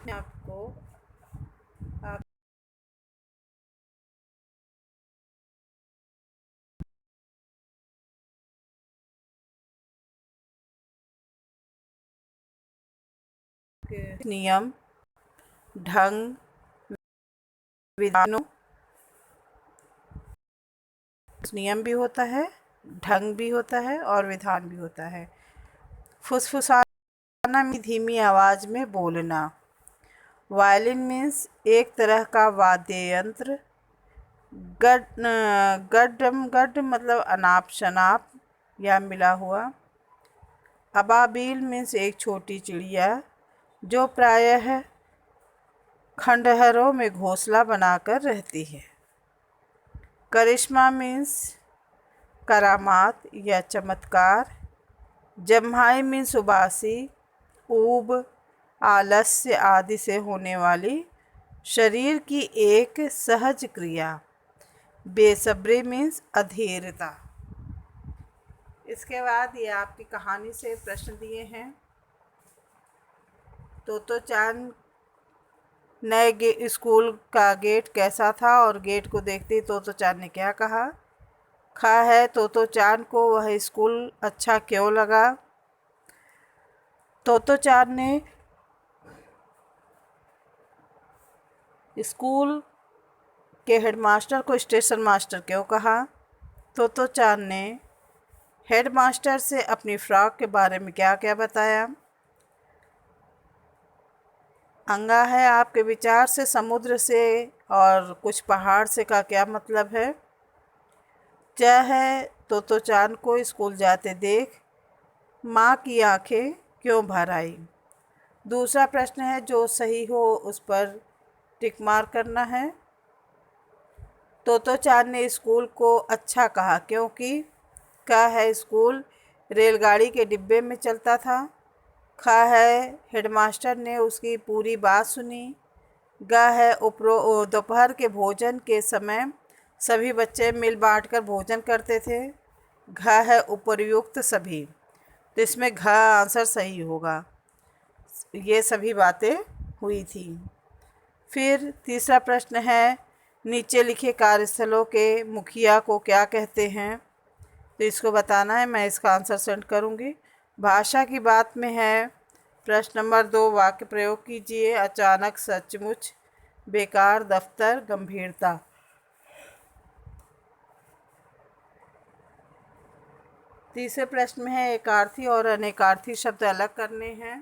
आपको आप नियम, ढंग, विधानों। नियम भी होता है, ढंग भी होता है और विधान भी होता है। फुसफुसाना में धीमी आवाज में बोलना। वायलिन मीन्स एक तरह का वाद्य यंत्र। गड मतलब अनाप शनाप या मिला हुआ। अबाबील मीन्स एक छोटी चिड़िया जो प्रायः खंडहरों में घोंसला बनाकर रहती है। करिश्मा मीन्स करामात या चमत्कार। जम्हाई मीन्स उबासी, ऊब, आलस्य आदि से होने वाली शरीर की एक सहज क्रिया। बेसब्री मीन्स अधीरता। इसके बाद ये आपकी कहानी से प्रश्न दिए हैं। तोतो चान नए स्कूल का गेट कैसा था और गेट को देखते ही तोतो चान ने क्या कहा। खा है तोतो चान को वह स्कूल अच्छा क्यों लगा। तोतो चान ने स्कूल के हेडमास्टर को स्टेशन मास्टर क्यों कहा। तोतो चान ने हेडमास्टर से अपनी फ्रॉक के बारे में क्या क्या बताया। अंगा है आपके विचार से समुद्र से और कुछ पहाड़ से का क्या मतलब है। च है तोतो चान को स्कूल जाते देख माँ की आंखें क्यों भर आई। दूसरा प्रश्न है जो सही हो उस पर टिक मार करना है। तोतो चान ने स्कूल को अच्छा कहा क्योंकि का है स्कूल रेलगाड़ी के डिब्बे में चलता था। खा है हेडमास्टर ने उसकी पूरी बात सुनी। गा है दोपहर के भोजन के समय सभी बच्चे मिल बांटकर भोजन करते थे। घ है उपर्युक्त सभी, तो इसमें घ आंसर सही होगा। ये सभी बातें हुई थी। फिर तीसरा प्रश्न है नीचे लिखे कार्यस्थलों के मुखिया को क्या कहते हैं। तो इसको बताना है, मैं इसका आंसर सेंड करूँगी। भाषा की बात में है। प्रश्न नंबर 2 वाक्य प्रयोग कीजिए। अचानक, सचमुच, बेकार, दफ्तर, गंभीरता। तीसरे प्रश्न में है एकार्थी और अनेकार्थी शब्द अलग करने हैं।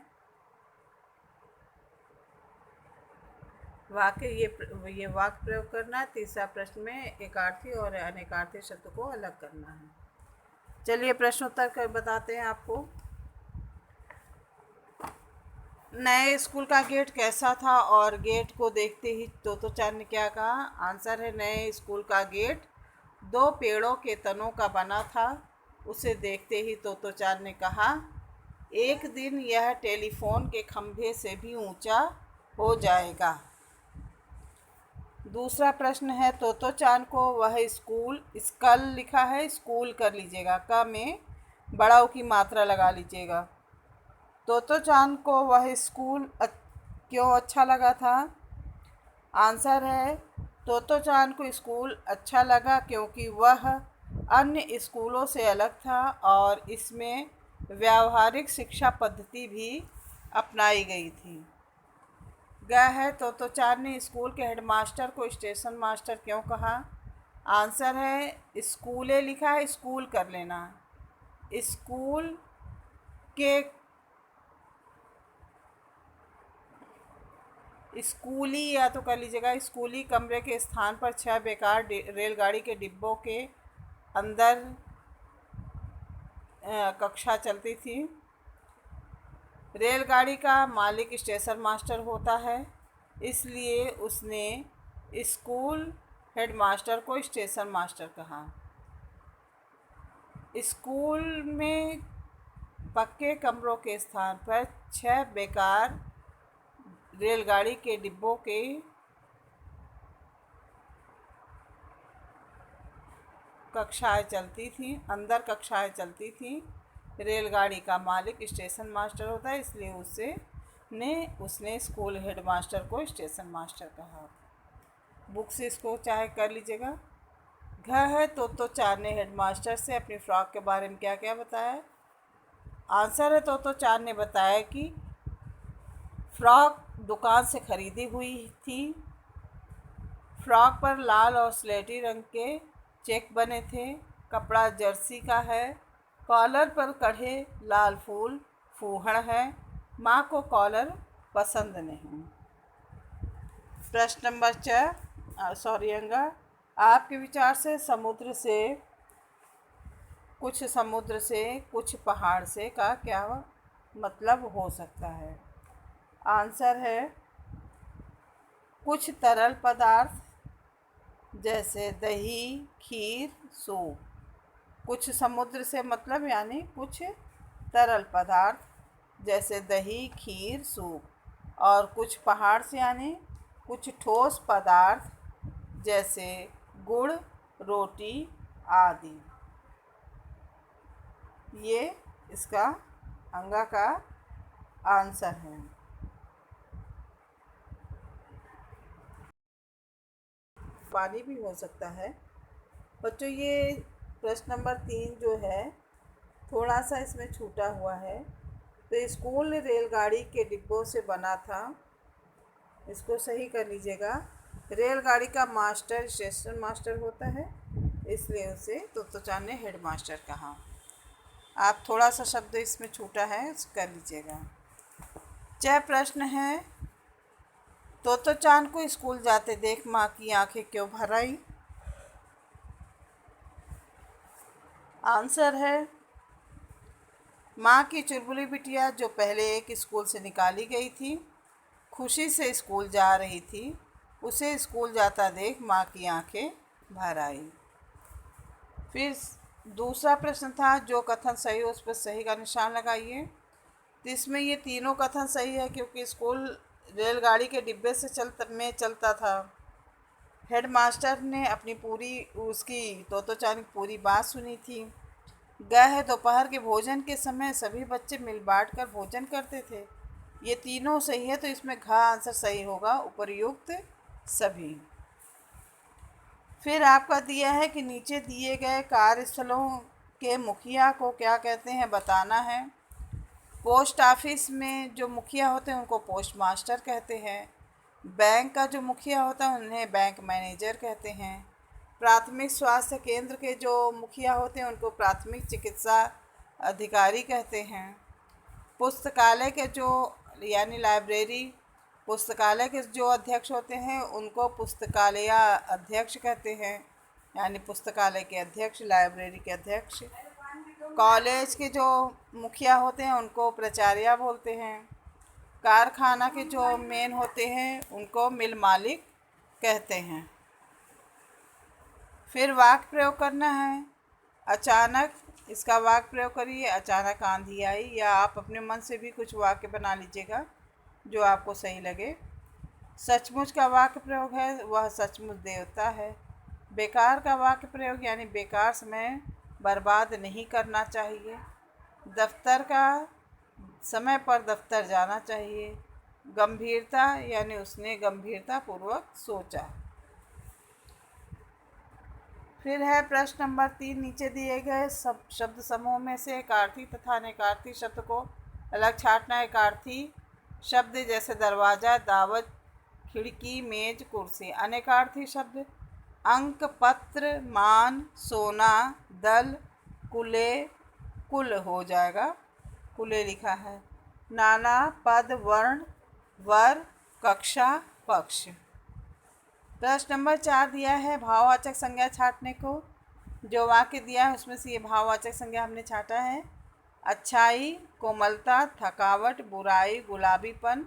ये वाक्य प्रयोग करना है। तीसरा प्रश्न में एकार्थी और अनेकार्थी शब्द को अलग करना है। चलिए प्रश्नोत्तर कर बताते हैं आपको। नए स्कूल का गेट कैसा था और गेट को देखते ही तोतो चान ने क्या कहा। आंसर है नए स्कूल का गेट 2 पेड़ों के तनों का बना था। उसे देखते ही तोतो चान ने कहा एक दिन यह टेलीफोन के खंभे से भी ऊंचा हो जाएगा। दूसरा प्रश्न है तोतो चान को वह स्कूल, स्कल लिखा है स्कूल कर लीजिएगा, क में बड़ा की मात्रा लगा लीजिएगा। तोतो चान को वह स्कूल क्यों अच्छा लगा था। आंसर है तोतो चान को स्कूल अच्छा लगा क्योंकि वह अन्य स्कूलों से अलग था और इसमें व्यावहारिक शिक्षा पद्धति भी अपनाई गई थी। ग है तोतो चान ने स्कूल के हेडमास्टर को स्टेशन मास्टर क्यों कहा। आंसर है स्कूले लिखा है स्कूल कर लेना। स्कूल के स्कूली या तो कर लीजिएगा स्कूली कमरे के स्थान पर 6 बेकार रेलगाड़ी के डिब्बों के अंदर कक्षा चलती थी। रेलगाड़ी का मालिक स्टेशन मास्टर होता है, इसलिए उसने स्कूल हेडमास्टर को स्टेशन मास्टर कहा। स्कूल में पक्के कमरों के स्थान पर 6 बेकार रेलगाड़ी के डिब्बों के कक्षाएं चलती थी, अंदर कक्षाएं चलती थी। रेलगाड़ी का मालिक स्टेशन मास्टर होता है, इसलिए उससे ने उसने स्कूल हेडमास्टर को स्टेशन मास्टर कहा। बुक से इसको चाहे कर लीजिएगा। घ है तो चार ने हेडमास्टर से अपनी फ्रॉक के बारे में क्या क्या बताया। आंसर है तो चार ने बताया कि फ्रॉक दुकान से खरीदी हुई थी। फ्रॉक पर लाल और स्लेटी रंग के चेक बने थे। कपड़ा जर्सी का है। कॉलर पर कढ़े लाल फूल फूहड़ है। माँ को कॉलर पसंद नहीं। प्रश्न नंबर 4 अंगा, आपके विचार से समुद्र से कुछ पहाड़ से का क्या मतलब हो सकता है। आंसर है कुछ तरल पदार्थ जैसे दही खीर सूप। कुछ समुद्र से मतलब यानी कुछ तरल पदार्थ जैसे दही खीर सूप, और कुछ पहाड़ से यानी कुछ ठोस पदार्थ जैसे गुड़ रोटी आदि। ये इसका अंगा का आंसर है। पानी भी हो सकता है। बच्चों ये प्रश्न नंबर 3 जो है थोड़ा सा इसमें छूटा हुआ है। तो स्कूल रेलगाड़ी के डिब्बों से बना था, इसको सही कर लीजिएगा। रेलगाड़ी का मास्टर स्टेशन मास्टर होता है, इसलिए उसे तो चार ने हेड मास्टर कहा। आप थोड़ा सा शब्द इसमें छूटा है, कर लीजिएगा। 6 प्रश्न है। तो चांद को स्कूल जाते देख माँ की आंखें क्यों भर आई। आंसर है माँ की चुलबुली बिटिया जो पहले एक स्कूल से निकाली गई थी, खुशी से स्कूल जा रही थी, उसे स्कूल जाता देख माँ की आंखें भर आई। फिर दूसरा प्रश्न था जो कथन सही हो उस पर सही का निशान लगाइए। तो इसमें ये तीनों कथन सही है क्योंकि स्कूल रेलगाड़ी के डिब्बे से चलता था। हेडमास्टर ने अपनी पूरी उसकी तो चांद की पूरी बात सुनी थी। है दोपहर के भोजन के समय सभी बच्चे मिल बांट कर भोजन करते थे। ये तीनों सही है तो इसमें घ आंसर सही होगा, उपर्युक्त सभी। फिर आपका दिया है कि नीचे दिए गए कार्यस्थलों के मुखिया को क्या कहते हैं बताना है। पोस्ट ऑफिस में जो मुखिया होते हैं उनको पोस्ट मास्टर कहते हैं। बैंक का जो मुखिया होता है उन्हें बैंक मैनेजर कहते हैं। प्राथमिक स्वास्थ्य केंद्र के जो मुखिया होते हैं उनको प्राथमिक चिकित्सा अधिकारी कहते हैं। पुस्तकालय के जो यानी लाइब्रेरी पुस्तकालय के जो अध्यक्ष होते हैं उनको पुस्तकालय अध्यक्ष कहते हैं, यानी पुस्तकालय के अध्यक्ष लाइब्रेरी के अध्यक्ष। कॉलेज के जो मुखिया होते हैं उनको प्राचार्य बोलते हैं। कारखाना के जो मेन होते हैं उनको मिल मालिक कहते हैं। फिर वाक्य प्रयोग करना है। अचानक इसका वाक्य प्रयोग करिए। अचानक आंधी आई, या आप अपने मन से भी कुछ वाक्य बना लीजिएगा जो आपको सही लगे। सचमुच का वाक्य प्रयोग है, वह सचमुच देवता है। बेकार का वाक्य प्रयोग यानी बेकार समय बर्बाद नहीं करना चाहिए। दफ्तर का समय पर दफ्तर जाना चाहिए। गंभीरता यानी उसने गंभीरतापूर्वक सोचा। फिर है प्रश्न नंबर 3, नीचे दिए गए सब शब्द समूह में से एकार्थी तथा अनेकार्थी शब्द को अलग छांटना। एकार्थी शब्द जैसे दरवाज़ा दावत खिड़की मेज कुर्सी। अनेकार्थी शब्द अंक पत्र मान सोना दल कुले कुल हो जाएगा, कुले लिखा है। नाना पद वर्ण वर कक्षा पक्ष। प्रश्न नंबर 4 दिया है भाववाचक संज्ञा छांटने को। जो वाक्य दिया है उसमें से ये भाववाचक संज्ञा हमने छांटा है। अच्छाई कोमलता थकावट बुराई गुलाबीपन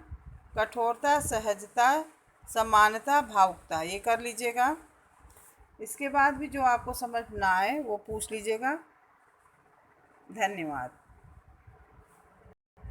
कठोरता सहजता समानता भावुकता। ये कर लीजिएगा। इसके बाद भी जो आपको समझ ना आए वो पूछ लीजिएगा। धन्यवाद।